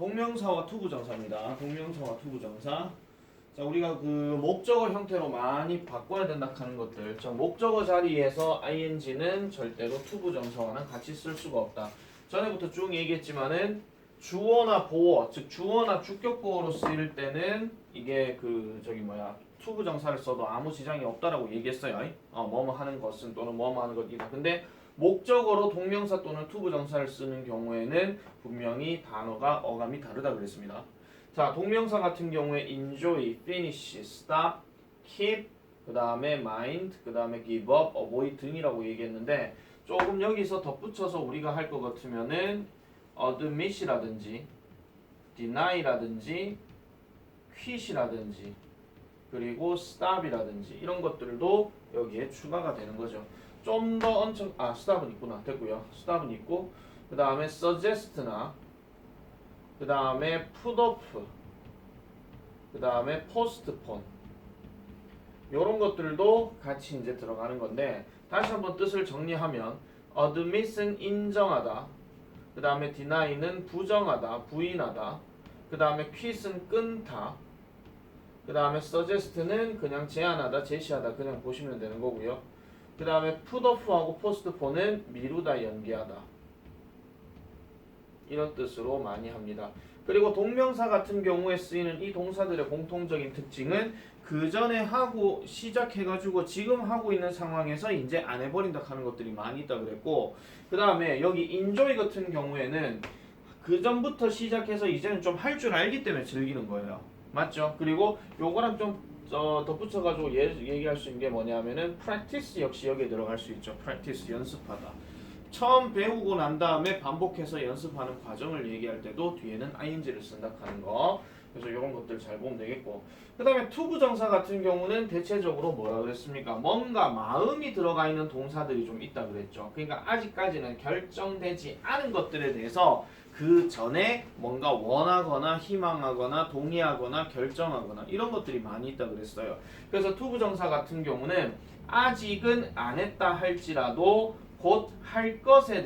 동명사와 투부정사입니다. 동명사와 투부정사. 자, 우리가 그 목적어 형태로 많이 바꿔야 된다 하는 것들. 자, 목적어 자리에서 ing는 절대로 투부정사와는 같이 쓸 수가 없다. 전에부터 쭉 얘기했지만은 주어나 보어, 즉 주어나 주격보어로 쓰일 때는 이게 투부정사를 써도 아무 지장이 없다라고 얘기했어요. 뭐뭐 하는 것은 또는 뭐뭐 하는 것이다. 근데 목적어로 동명사 또는 투부정사를 쓰는 경우에는 분명히 단어가 어감이 다르다 그랬습니다. 자, 동명사 같은 경우에 enjoy, finish, stop, keep, 그 다음에 mind, 그 다음에 give up, avoid 등이라고 얘기했는데 조금 여기서 덧붙여서 우리가 할 것 같으면은 admit이라든지 deni라든지 quit이라든지 그리고 stop이라든지 이런 것들도 여기에 추가가 되는 거죠. 좀 더 엄청 stop은 있구나. 됐고요. stop은 있고 그 다음에 suggest나 그 다음에 put off 그 다음에 postpone 요런 것들도 같이 이제 들어가는 건데 다시 한번 뜻을 정리하면 admit은 인정하다 그 다음에 deny는 부정하다 부인하다 그 다음에 quit은 끊다 그 다음에 suggest는 그냥 제안하다 제시하다 그냥 보시면 되는 거고요. 그 다음에 put off하고 postpone은 미루다 연기하다 이런 뜻으로 많이 합니다. 그리고 동명사 같은 경우에 쓰이는 이 동사들의 공통적인 특징은 그 전에 하고 시작해가지고 지금 하고 있는 상황에서 이제 안 해버린다 하는 것들이 많이 있다 그랬고 그 다음에 여기 enjoy 같은 경우에는 그 전부터 시작해서 이제는 좀 할 줄 알기 때문에 즐기는 거예요. 맞죠? 그리고 요거랑 좀 덧붙여가지고 얘기할 수 있는 게 뭐냐면은 practice 역시 여기에 들어갈 수 있죠. practice 연습하다. 처음 배우고 난 다음에 반복해서 연습하는 과정을 얘기할 때도 뒤에는 ing를 쓴다 하는 거. 그래서 이런 것들 잘 보면 되겠고. 그 다음에 투부정사 같은 경우는 대체적으로 뭐라 그랬습니까? 뭔가 마음이 들어가 있는 동사들이 좀 있다 그랬죠. 그러니까 아직까지는 결정되지 않은 것들에 대해서 그 전에 뭔가 원하거나 희망하거나 동의하거나 결정하거나 이런 것들이 많이 있다 그랬어요. 그래서 투부정사 같은 경우는 아직은 안 했다 할지라도 곧 할 것에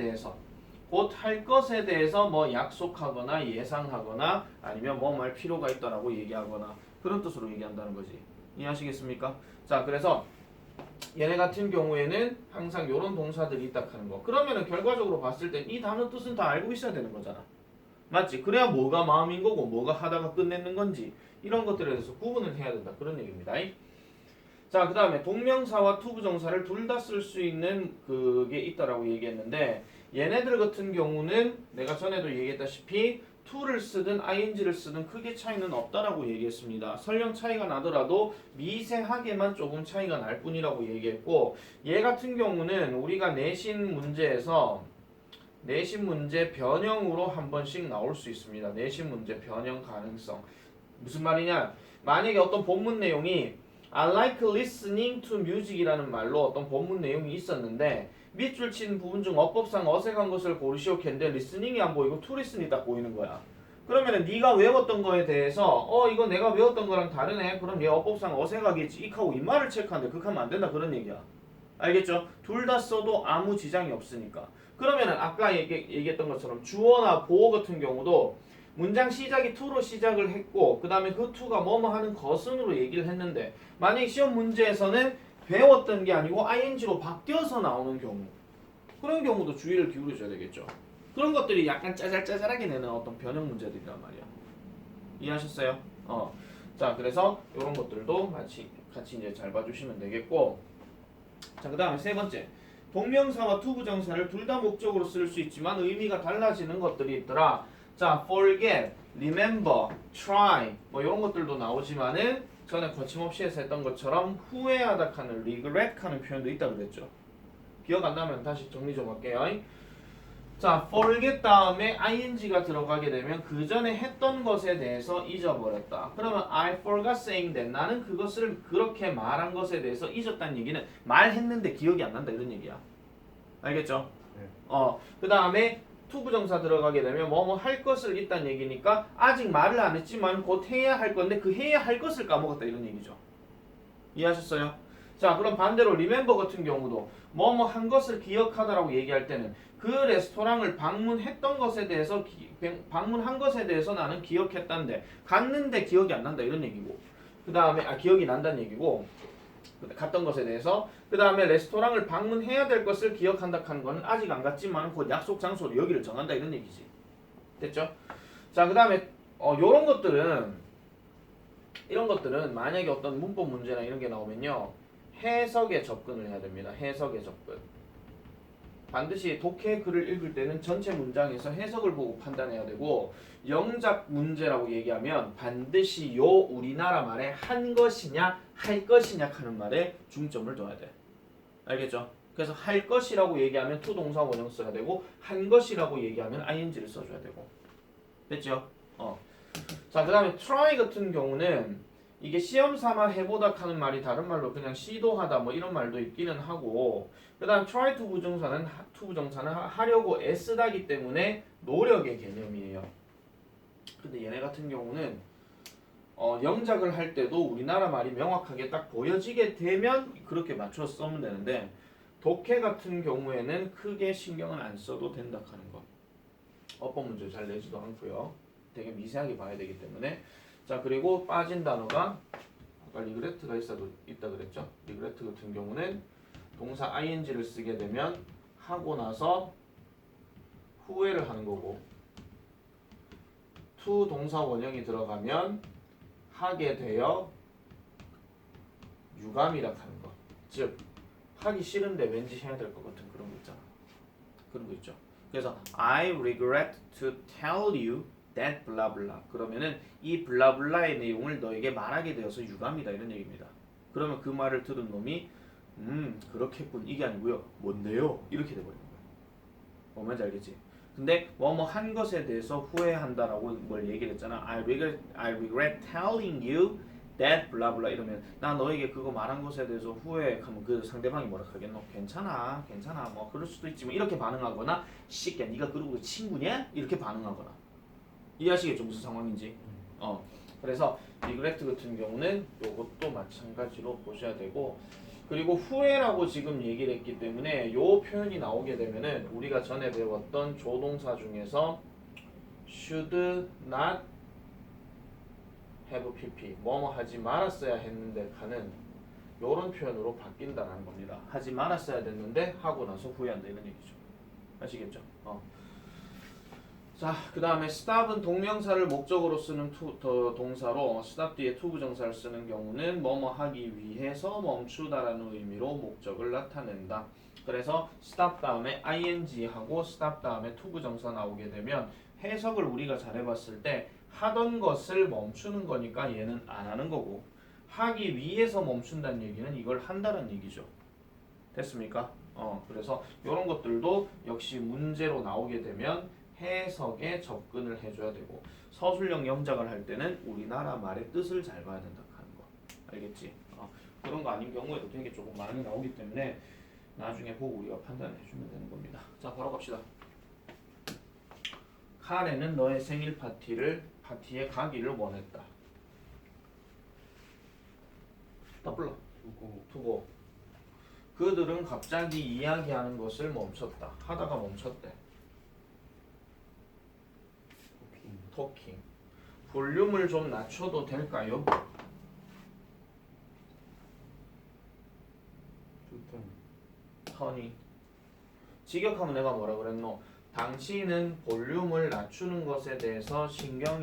대해서 뭐 약속하거나 예상하거나 아니면 뭐 말 필요가 있다라고 얘기하거나 그런 뜻으로 얘기한다는 거지. 이해하시겠습니까? 자, 그래서 얘네 같은 경우에는 항상 이런 동사들이 있다 하는 거. 그러면은 결과적으로 봤을 때 이 단어 뜻은 다 알고 있어야 되는 거잖아. 맞지? 그래야 뭐가 마음인 거고 뭐가 하다가 끝내는 건지 이런 것들에 대해서 구분을 해야 된다. 그런 얘기입니다. 자, 그 다음에 동명사와 투부정사를 둘 다 쓸 수 있는 그게 있다라고 얘기했는데 얘네들 같은 경우는 내가 전에도 얘기했다시피 to를 쓰든 ing를 쓰든 크게 차이는 없다라고 얘기했습니다. 설령 차이가 나더라도 미세하게만 조금 차이가 날 뿐이라고 얘기했고 얘 같은 경우는 우리가 내신 문제에서 내신 문제 변형으로 한 번씩 나올 수 있습니다. 내신 문제 변형 가능성. 무슨 말이냐? 만약에 어떤 본문 내용이 I like listening to music이라는 말로 어떤 본문 내용이 있었는데 밑줄 친 부분 중 어법상 어색한 것을 고르시오 캔데 listening이 안 보이고 to listen이 딱 보이는 거야. 그러면은 네가 외웠던 거에 대해서 이거 내가 외웠던 거랑 다르네. 그럼 얘 어법상 어색하겠지. 이하고 이 말을 체크하는데 그렇게 하면 안 된다 그런 얘기야. 알겠죠? 둘 다 써도 아무 지장이 없으니까. 그러면은 아까 얘기했던 것처럼 주어나 보어 같은 경우도 문장 시작이 to로 시작을 했고 그 다음에 그 to가 뭐뭐 하는 것은으로 얘기를 했는데 만약에 시험 문제에서는 배웠던 게 아니고 ing로 바뀌어서 나오는 경우 그런 경우도 주의를 기울여줘야 되겠죠. 그런 것들이 약간 짜잘짜잘하게 내는 어떤 변형 문제들이란 말이야. 이해하셨어요? 자, 그래서 이런 것들도 같이 이제 잘 봐주시면 되겠고 자, 그 다음에 세 번째 동명사와 투부정사를 둘 다 목적으로 쓸 수 있지만 의미가 달라지는 것들이 있더라. 자, forget, remember, try 뭐 이런 것들도 나오지만은 전에 거침없이 해서 했던 것처럼 후회하다 하는 regret 하는 표현도 있다 그랬죠. 기억 안 나면 다시 정리 좀 할게요. 자, forget 다음에 ing가 들어가게 되면 그 전에 했던 것에 대해서 잊어버렸다. 그러면 I forgot saying that 나는 그것을 그렇게 말한 것에 대해서 잊었다는 얘기는 말했는데 기억이 안 난다 이런 얘기야. 알겠죠? 그 다음에 투부정사 들어가게 되면 뭐뭐 할 것을 있다는 얘기니까 아직 말을 안 했지만 곧 해야 할 건데 그 해야 할 것을 까먹었다 이런 얘기죠. 이해하셨어요? 자, 그럼 반대로 remember 같은 경우도 뭐뭐 한 것을 기억하다라고 얘기할 때는 그 레스토랑을 방문했던 것에 대해서 방문한 것에 대해서 나는 기억했다는데 갔는데 기억이 안 난다 이런 얘기고 그 다음에 기억이 난다는 얘기고 갔던 것에 대해서 그 다음에 레스토랑을 방문해야 될 것을 기억한다 하는 거는 아직 안 갔지만 곧 약속 장소로 여기를 정한다 이런 얘기지. 됐죠? 자, 그 다음에 이런 것들은 만약에 어떤 문법 문제나 이런 게 나오면요 해석에 접근을 해야 됩니다. 해석에 접근. 반드시 독해 글을 읽을 때는 전체 문장에서 해석을 보고 판단해야 되고 영작 문제라고 얘기하면 반드시 요 우리나라 말에 한 것이냐 할 것이냐 하는 말에 중점을 둬야 돼. 알겠죠? 그래서 할 것이라고 얘기하면 to 동사 원형 써야 되고 한 것이라고 얘기하면 ing를 써줘야 되고. 됐죠? 자, 그 다음에 try 같은 경우는 이게 시험 삼아 해보다 하는 말이 다른 말로 그냥 시도하다 뭐 이런 말도 있기는 하고 그 다음 try to 부정사는 하려고 애쓰다기 때문에 노력의 개념이에요. 근데 얘네 같은 경우는 영작을 할 때도 우리나라 말이 명확하게 딱 보여지게 되면 그렇게 맞춰서 쓰면 되는데 독해 같은 경우에는 크게 신경은 안 써도 된다 하는 거. 어법 문제 잘 내지도 않고요. 되게 미세하게 봐야 되기 때문에. 자, 그리고 빠진 단어가 아까 리그레트가 있다 그랬죠. 리그레트 같은 경우는 동사 ing를 쓰게 되면 하고 나서 후회를 하는 거고 to 동사 원형이 들어가면 하게 되어 유감이라 하는 거. 즉 하기 싫은데 왠지 해야 될 것 같은 그런 거 있잖아. 그런 거 있죠. 그래서 I regret to tell you that blah blah. 그러면은 이 블라블라의 내용을 너에게 말하게 되어서 유감이다 이런 얘기입니다. 그러면 그 말을 들은 놈이 그렇겠군 이게 아니고요. 뭔데요? 이렇게 돼버리는 거예요. 뭔지 알겠지? 근데 뭐뭐 한 것에 대해서 후회한다라고 뭘 얘기를 했잖아. I regret telling you that blah blah 이러면 나 너에게 그거 말한 것에 대해서 후회하면 그 상대방이 뭐라 하겠노? 괜찮아 뭐 그럴 수도 있지만 이렇게 반응하거나 씨끼야 네가 그러고 친구냐? 이렇게 반응하거나 이해하시겠죠? 무슨 상황인지. 그래서 리그레트 같은 경우는 이것도 마찬가지로 보셔야 되고 그리고 후회라고 지금 얘기를 했기 때문에 요 표현이 나오게 되면은 우리가 전에 배웠던 조동사 중에서 should not have pp 뭐뭐 하지 말았어야 했는데 하는 요런 표현으로 바뀐다는 겁니다. 하지 말았어야 됐는데 하고 나서 후회한다 이런 얘기죠. 아시겠죠? 자, 그 다음에 stop은 동명사를 목적으로 쓰는 동사로 stop 뒤에 to 부정사를 쓰는 경우는 뭐뭐 하기 위해서 멈추다라는 의미로 목적을 나타낸다. 그래서 stop 다음에 ing하고 stop 다음에 to 부정사 나오게 되면 해석을 우리가 잘 해봤을 때 하던 것을 멈추는 거니까 얘는 안 하는 거고 하기 위해서 멈춘다는 얘기는 이걸 한다는 얘기죠. 됐습니까? 그래서 이런 것들도 역시 문제로 나오게 되면 해석에 접근을 해줘야 되고 서술형 영작을 할 때는 우리나라 말의 뜻을 잘 봐야 된다 하는 거. 알겠지? 그런 거 아닌 경우에도 되게 조금 많이 나오기 때문에 나중에 보고 우리가 판단해 주면 되는 겁니다. 자, 바로 갑시다. 카레는 너의 생일 파티에 가기를 원했다. 다 불러. 두고. 그들은 갑자기 이야기하는 것을 멈췄다. 하다가 멈췄대. 토킹. 볼륨을 좀 낮춰도 될까요? 턴이. 직역하면 내가 뭐라 그랬노? 당신은 볼륨을 낮추는 것에 대해서 신경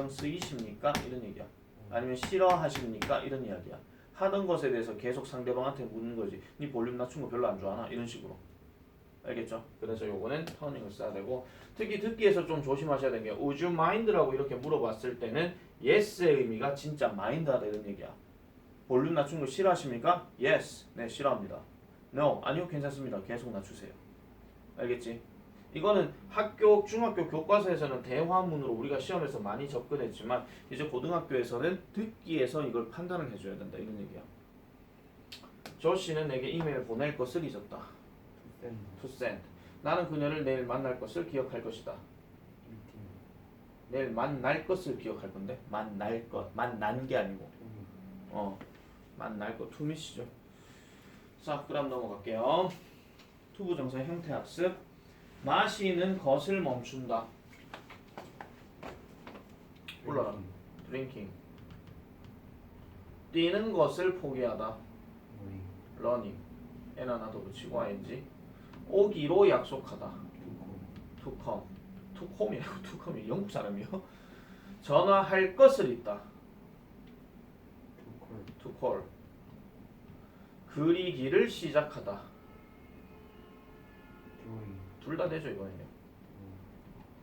쓰이십니까? 이런 얘기야. 아니면 싫어하십니까? 이런 이야기야. 하던 것에 대해서 계속 상대방한테 묻는 거지. 네 볼륨 낮춘 거 별로 안 좋아하나? 이런 식으로. 알겠죠? 그래서 요거는 터닝을 써야 되고 특히 듣기에서 좀 조심하셔야 되는 게 Would you mind라고 이렇게 물어봤을 때는 yes의 의미가 진짜 mind하다 이런 얘기야. 볼륨 낮춘 거 싫어하십니까? Yes. 네, 싫어합니다. No. 아니요, 괜찮습니다. 계속 낮추세요. 알겠지? 이거는 중학교 교과서에서는 대화문으로 우리가 시험에서 많이 접근했지만 이제 고등학교에서는 듣기에서 이걸 판단을 해줘야 된다 이런 얘기야. 조씨는 내게 이메일 보낼 것을 잊었다. To send. 나는 그녀를 내일 만날 것을 기억할 것이다. 내일 만날 것을 기억할 건데 만난 게 아니고 만날 거 투미시죠. 자, 그럼 넘어갈게요. 투부정사 형태 학습. 마시는 것을 멈춘다. 불러라. drinking. 뛰는 것을 포기하다. running. n 하나 더 붙이고 ing. 오기로 약속하다. to come. to come이라고 to come이 영국 사람이요. 전화할 것을 있다. to call. 그리기를 시작하다. 둘 다 되죠 이거는요.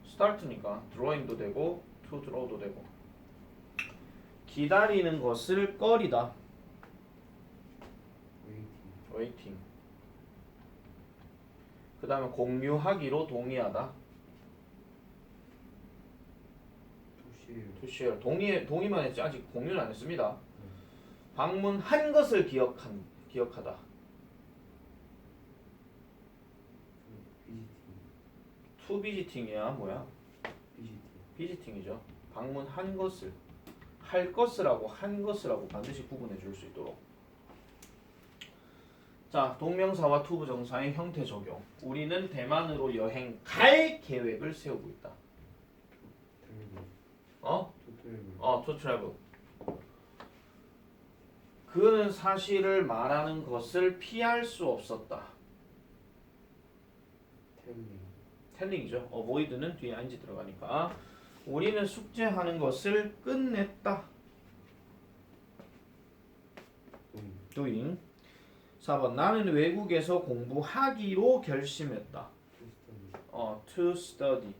start니까 drawing도 되고 to draw도 되고. 기다리는 것을 꺼리다. waiting. 그 다음에 공유하기로 동의하다. to share. 동의만 했지 아직 공유는 안 했습니다. 방문한 것을 기억하다. to visiting이야 뭐야? visiting이죠. 방문한 것을 할 것을하고 한 것을하고 반드시 구분해 줄 수 있도록. 자, 동명사와 투부정사의 형태 적용. 우리는 대만으로 여행 갈 계획을 세우고 있다. to travel. 그는 사실을 말하는 것을 피할 수 없었다. telling이죠. avoid는 뒤에 ing 들어가니까. 우리는 숙제하는 것을 끝냈다. doing. 4번 나는 외국에서 공부하기로 결심했다. to study.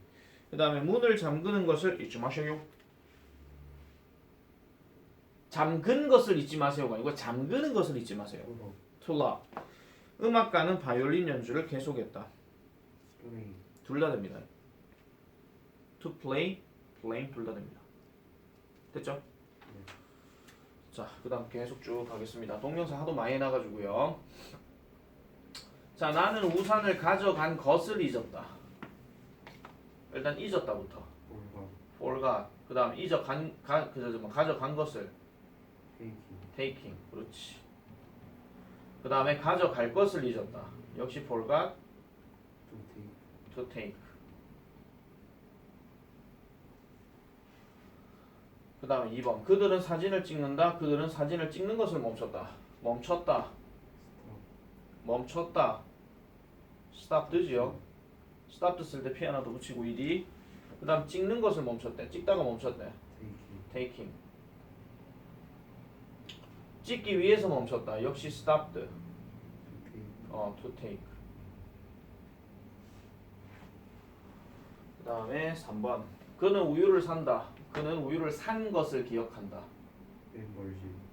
그 다음에 문을 잠그는 것을 잊지 마세요. 잠근 것을 잊지 마세요가 아니고 잠그는 것을 잊지 마세요. to lock. 음악가는 바이올린 연주를 계속했다. 둘 다 됩니다. to play, playing 둘 다 됩니다. 됐죠? 자, 그 다음 계속 쭉 가겠습니다. 동명사 하도 많이 나가지고요. 자, 나는 우산을 가져간 것을 잊었다. 일단 잊었다부터. forgot. 그 다음 가져간 것을 taking. 그렇지. 그 다음에 가져갈 것을 잊었다. 역시 forgot, to take. 그 다음에 2번. 그들은 사진을 찍는다. 그들은 사진을 찍는 것을 멈췄다. 멈췄다. stop 뜨지요. stop 쓸 때 P 하나 더 붙이고 ed. 그 다음 찍는 것을 멈췄대. 찍다가 멈췄대. taking. 찍기 위해서 멈췄다. 역시 stopped. to take. 그 다음에 3번. 그는 우유를 산다. 그는 우유를 산 것을 기억한다.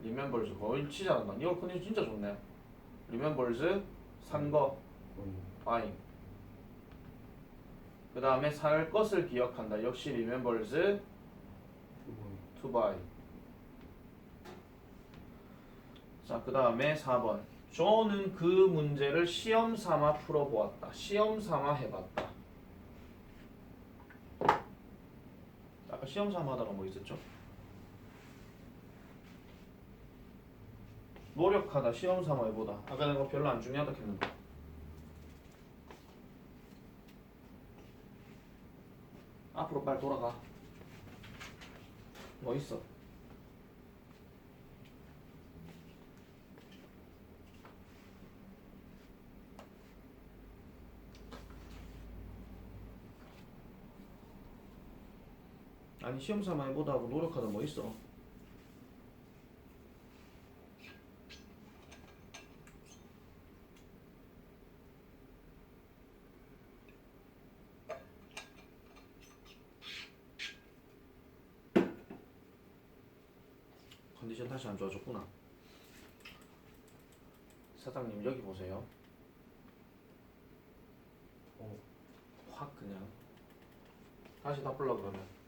remembers. 옳지 잘한다. 이거 컨디션 진짜 좋네. remembers 산 거. buying. 그 다음에 살 것을 기억한다. 역시 remembers to buy. 자, 그 다음에 4번. 조는 그 문제를 시험 삼아 풀어보았다. 시험 삼아 해봤다. 아까 시험 삼아 하다가 뭐 있었죠? 노력하다, 시험 삼아 해보다. 아까 내가 별로 안 중요하다 했는데. 앞으로 빨리 돌아가. 뭐 있어? 아니 시험 삼아 해보다 하고 노력하다 뭐 있어? 컨디션 다시 안 좋아졌구나. 사장님 여기 보세요. 확 그냥 다시 다 불러 그러면.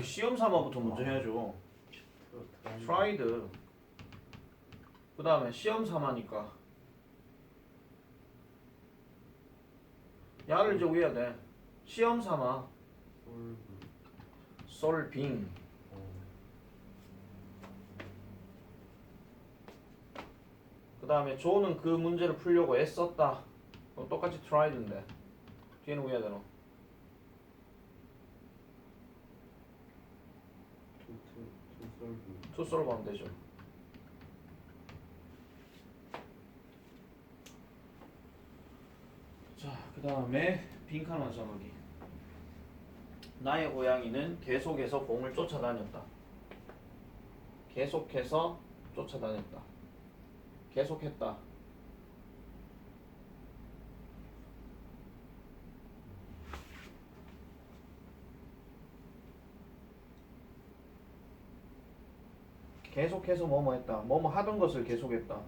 시험 삼아부터 먼저 해야죠. tried. 그 다음에 시험 삼아니까 야를 제외해야 돼. 시험 삼아. 솔브 solving. 그 다음에 조는 그 문제를 풀려고 애썼다. 그럼 똑같이 tried인데 뒤에는 뭐 해야 되노? 솔브 to solve 하면 되죠. 자, 그 다음에 빈칸 완성하기. 나의 고양이는 계속해서 공을 쫓아다녔다. 계속해서 쫓아다녔다. 계속했다. 계속해서 뭐뭐 했다. 뭐뭐 하던 것을 계속했다.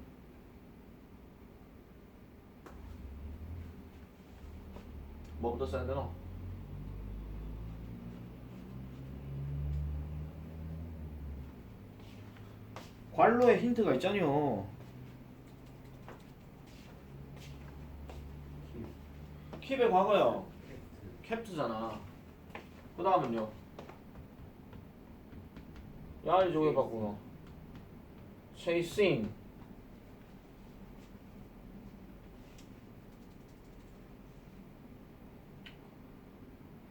뭐부터 써야 되노? 관로에 힌트가 있잖요. 킵의 과거요. 캡트잖아. 그 다음은요. 야를 저게 바꾸노. chasing.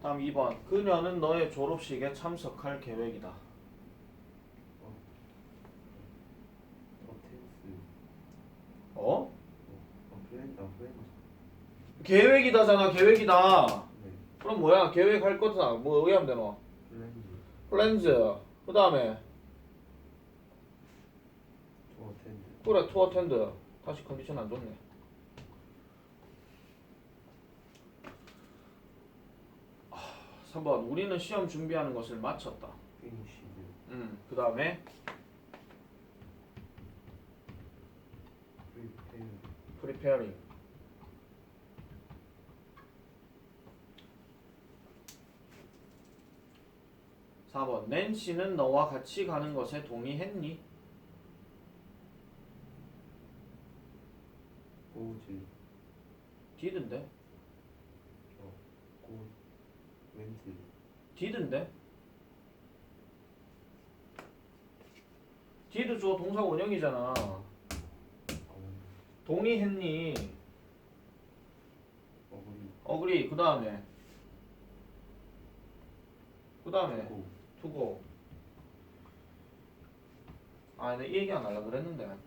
다음 2번. 그녀는 너의 졸업식에 참석할 계획이다. 어? 계획이다잖아. 계획이다. 네. 그럼 뭐야? 계획할 거다. 뭐 의하면 되노? plans. 그 다음에 그래 to attend. 다시 컨디션 안 좋네. 아, 3번. 우리는 시험 준비하는 것을 마쳤다. 그 다음에 preparing. 4번. 낸시는 너와 같이 가는 것에 동의했니? didn't. didn't. did 주어 동사 원형이잖아. 동의했니? agree. 그 다음에 두고. 아, 내가 이 얘기 안 하려고 그랬는데.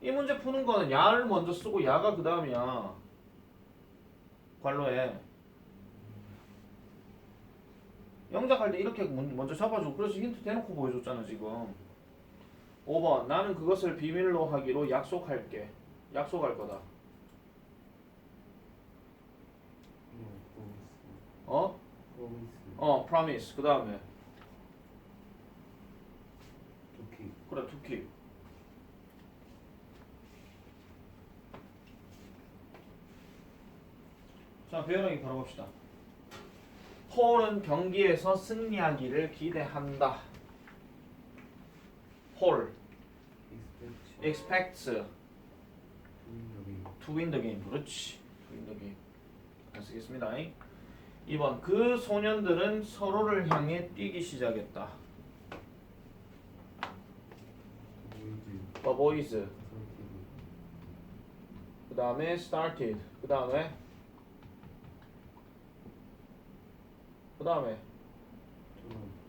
이 문제 푸는 거는 야를 먼저 쓰고 야가 그 다음이야. 관로에. 영작할 때 이렇게 먼저 잡아주고 그래서 힌트 대놓고 보여줬잖아 지금. 5번. 나는 그것을 비밀로 하기로 약속할게. 약속할 거다. 어? promise. 그 다음에 그래 to keep. 자, 배열하기 바로 봅시다. 폴은 경기에서 승리하기를 기대한다. 폴 expects to win the game. 그렇지. to win the game. 잘 쓰겠습니다. 2번. 그 소년들은 서로를 향해 뛰기 시작했다. The boys. 그 다음에 started. 그 다음에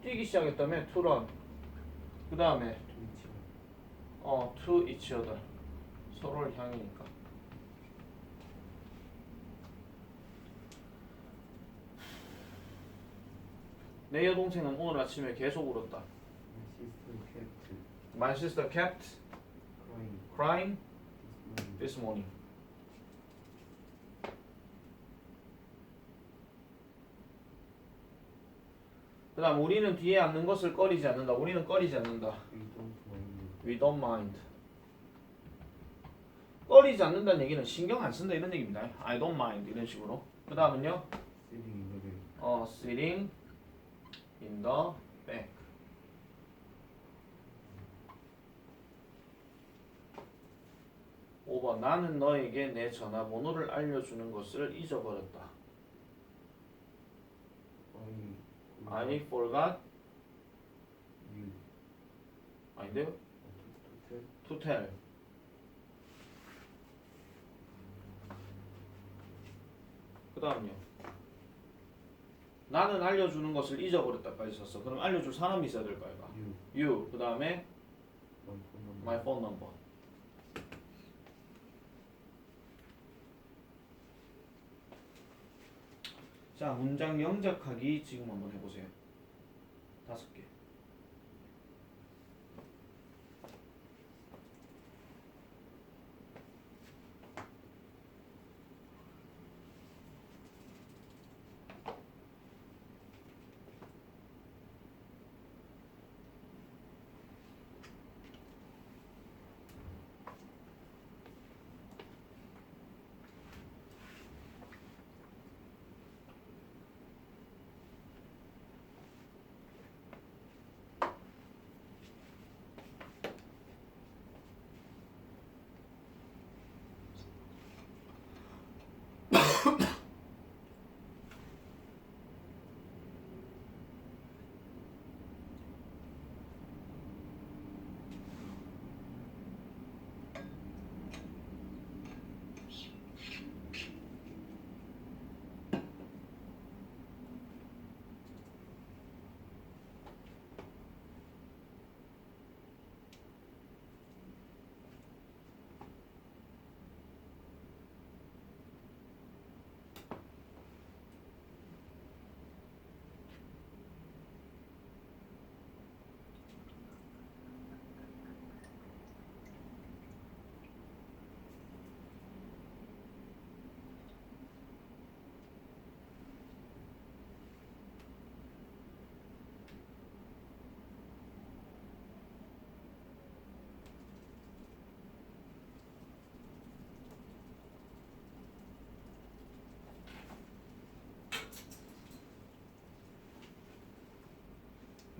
뛰기 시작했다며 to run. 그 다음에 to each other. 서로를 향이니까. 내 여동생은 오늘 아침에 계속 울었다. My sister kept crying this morning. 그 다음 우리는 뒤에 앉는 것을 꺼리지 않는다. 우리는 꺼리지 않는다. We don't mind. 꺼리지 않는다는 얘기는 신경 안 쓴다 이런 얘기입니다. I don't mind 이런 식으로. 그 다음은요. Sitting in the back. (5번) 나는 너에게 내 전화번호를 알려주는 것을 잊어버렸다. I forgot You. 아닌데요? 토텔. to tell. 그 다음요. 나는 알려주는 것을 잊어버렸다까지 썼어. 그럼 알려줄 사람이 있어야 될 거 아이가. You. You. 그 다음에 My my phone number. phone number. 자, 문장 영작하기 지금 한번 해보세요. 5개.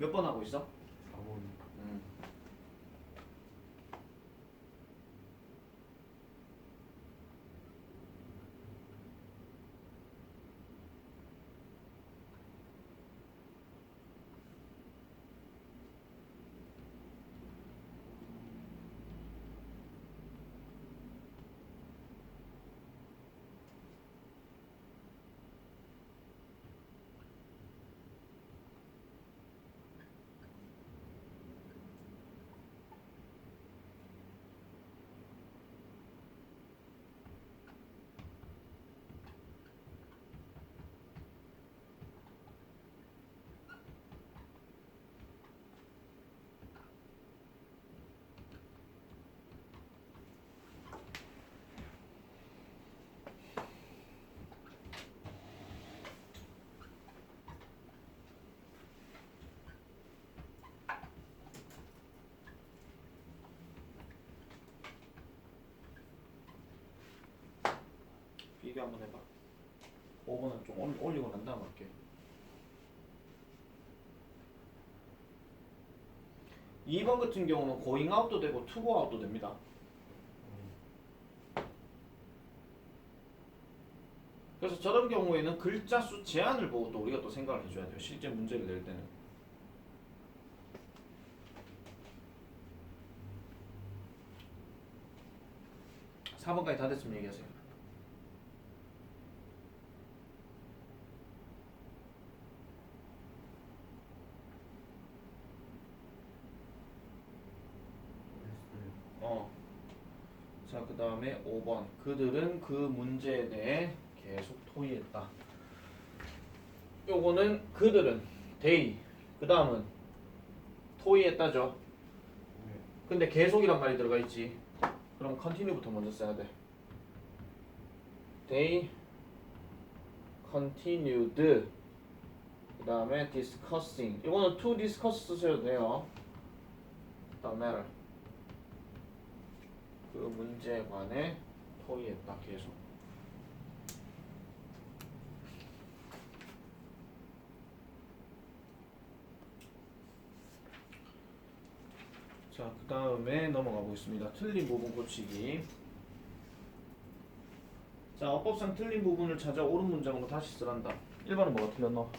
몇 번 하고 있어? 4번. 비교 한번 해봐. 5번은 좀 올리고 난 다음 할게. 2번 같은 경우는 going out도 되고 to go out도 됩니다. 그래서 저런 경우에는 글자 수 제한을 보고 또 우리가 또 생각을 해줘야 돼요. 실제 문제를 낼 때는. 4번까지 다 됐으면 얘기하세요. 자, 그 다음에 5번. 그들은 그 문제에 대해 계속 토의했다. 요거는 그들은 they. 그 다음은 토의했다죠. 근데 계속이란 말이 들어가 있지. 그럼 continue부터 먼저 써야 돼. They continued. 그 다음에 discussing. 이거는 to discuss 쓰셔도 돼요. The matter. 그 문제에 관해 토의했다. 계속. 자, 그 다음에 넘어가 보겠습니다. 틀린 부분 고치기. 자, 어법상 틀린 부분을 찾아 옳은 문장으로 다시 쓰란다. 1번은 뭐가 틀렸노?